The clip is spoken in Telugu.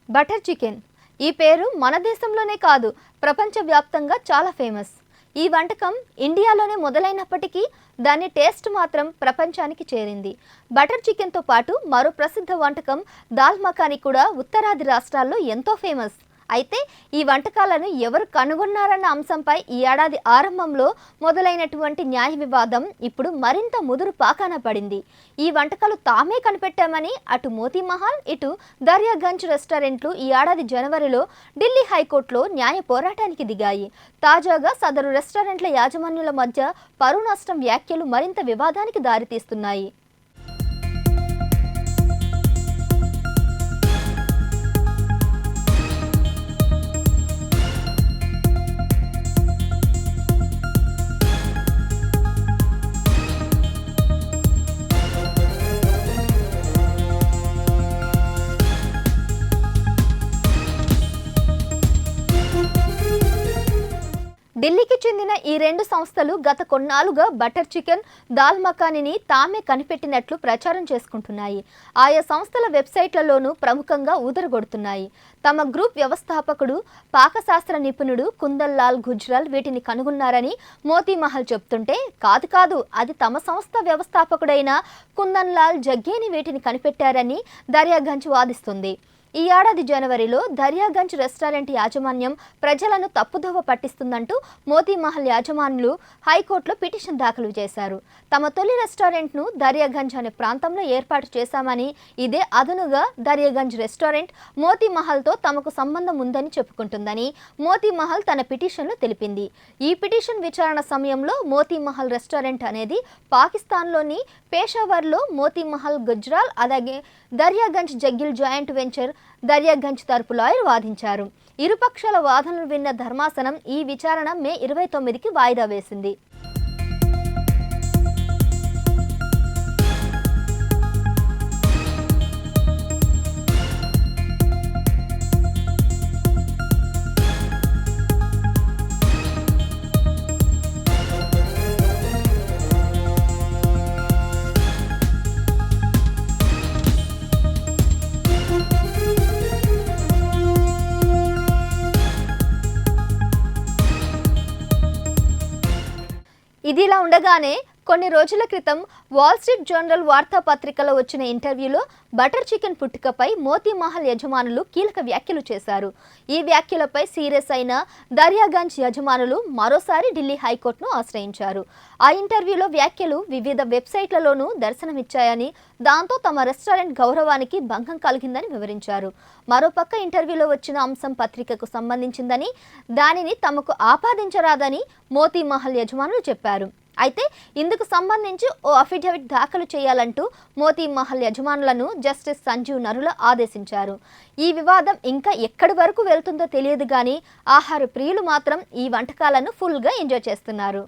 బటర్ చికెన్ ఈ పేరు మన దేశంలోనే కాదు ప్రపంచవ్యాప్తంగా చాలా ఫేమస్. ఈ వంటకం ఇండియాలోనే మొదలైనప్పటికీ దాని టేస్ట్ మాత్రం ప్రపంచానికి చేరింది. బటర్ చికెన్తో పాటు మరో ప్రసిద్ధ వంటకం దాల్ మఖానీ కూడా ఉత్తరాది రాష్ట్రాల్లో ఎంతో ఫేమస్. అయితే ఈ వంటకాలను ఎవరు కనుగొన్నారన్న అంశంపై ఈ ఏడాది ఆరంభంలో మొదలైనటువంటి న్యాయ వివాదం ఇప్పుడు మరింత ముదురు పాకాన పడింది. ఈ వంటకాలు తామే కనిపెట్టామని అటు మోతీమహల్ ఇటు దర్యాగంజ్ రెస్టారెంట్లు ఈ ఏడాది జనవరిలో ఢిల్లీ హైకోర్టులో న్యాయ పోరాటానికి దిగాయి. తాజాగా సదరు రెస్టారెంట్ల యాజమాన్యుల మధ్య పరువు నష్టం వ్యాఖ్యలు మరింత వివాదానికి దారితీస్తున్నాయి. ఢిల్లీకి చెందిన ఈ రెండు సంస్థలు గత కొన్నాళ్లుగా బటర్ చికెన్, దాల్ మఖానీని తామే కనిపెట్టినట్లు ప్రచారం చేసుకుంటున్నాయి. ఆయా సంస్థల వెబ్సైట్లలోనూ ప్రముఖంగా ఊదరగొడుతున్నాయి. తమ గ్రూప్ వ్యవస్థాపకుడు, పాకశాస్త్ర నిపుణుడు కుందన్ లాల్ గుజ్రాల్ వీటిని కనుగొన్నారని మోతీమహల్ చెప్తుంటే, కాదు అది తమ సంస్థ వ్యవస్థాపకుడైన కుందన్ లాల్ జగ్గేని వీటిని కనిపెట్టారని దర్యాగంజ్ వాదిస్తుంది. ఈ ఏడాది జనవరిలో దర్యాగంజ్ రెస్టారెంట్ యాజమాన్యం ప్రజలను తప్పుదోవ పట్టిస్తుందంటూ మోతీమహల్ యాజమానులు హైకోర్టులో పిటిషన్ దాఖలు చేశారు. తమ తొలి రెస్టారెంట్ను దర్యాగంజ్ అనే ప్రాంతంలో ఏర్పాటు చేశామని, ఇదే అదనుగా దర్యాగంజ్ రెస్టారెంట్ మోతీమహల్తో తమకు సంబంధం ఉందని చెప్పుకుంటుందని మోతీమహల్ తన పిటిషన్లో తెలిపింది. ఈ పిటిషన్ విచారణ సమయంలో మోతీమహల్ రెస్టారెంట్ అనేది పాకిస్తాన్లోని పేషావర్లో మోతీమహల్ గుజ్రాల్ అలాగే దర్యాగంజ్ జగ్గిల్ జాయింట్ వెంచర్ దర్యాగంజ్ తరపు లాయర్ వాదించారు. ఇరుపక్షాల వాదనలు విన్న ధర్మాసనం ఈ విచారణ మే 29కి వాయిదా వేసింది. ఇదిలా ఉండగానే కొన్ని రోజుల క్రితం వాల్ స్ట్రీట్ జర్నల్ వార్తాపత్రికలో వచ్చిన ఇంటర్వ్యూలో బటర్ చికెన్ పుట్టుకపై మోతీమహల్ యజమానులు కీలక వ్యాఖ్యలు చేశారు. ఈ వ్యాఖ్యలపై సీరియస్ అయిన దర్యాగంజ్ యజమానులు మరోసారి ఢిల్లీ హైకోర్టును ఆశ్రయించారు. ఆ ఇంటర్వ్యూలో వ్యాఖ్యలు వివిధ వెబ్సైట్లలోనూ దర్శనమిచ్చాయని, దాంతో తమ రెస్టారెంట్ గౌరవానికి భంగం కలిగిందని వివరించారు. మరోపక్క ఇంటర్వ్యూలో వచ్చిన అంశం పత్రికకు సంబంధించిందని, దానిని తమకు ఆపాదించరాదని మోతీమహల్ యజమానులు చెప్పారు. అయితే ఇందుకు సంబంధించి ఓ అఫిడవిట్ దాఖలు చేయాలంటూ మోతీమహల్ యజమానులను జస్టిస్ సంజీవ్ నరుల ఆదేశించారు. ఈ వివాదం ఇంకా ఎక్కడి వరకు వెళ్తుందో తెలియదు కానీ ఆహార ప్రియులు మాత్రం ఈ వంటకాలను ఫుల్గా ఎంజాయ్ చేస్తున్నారు.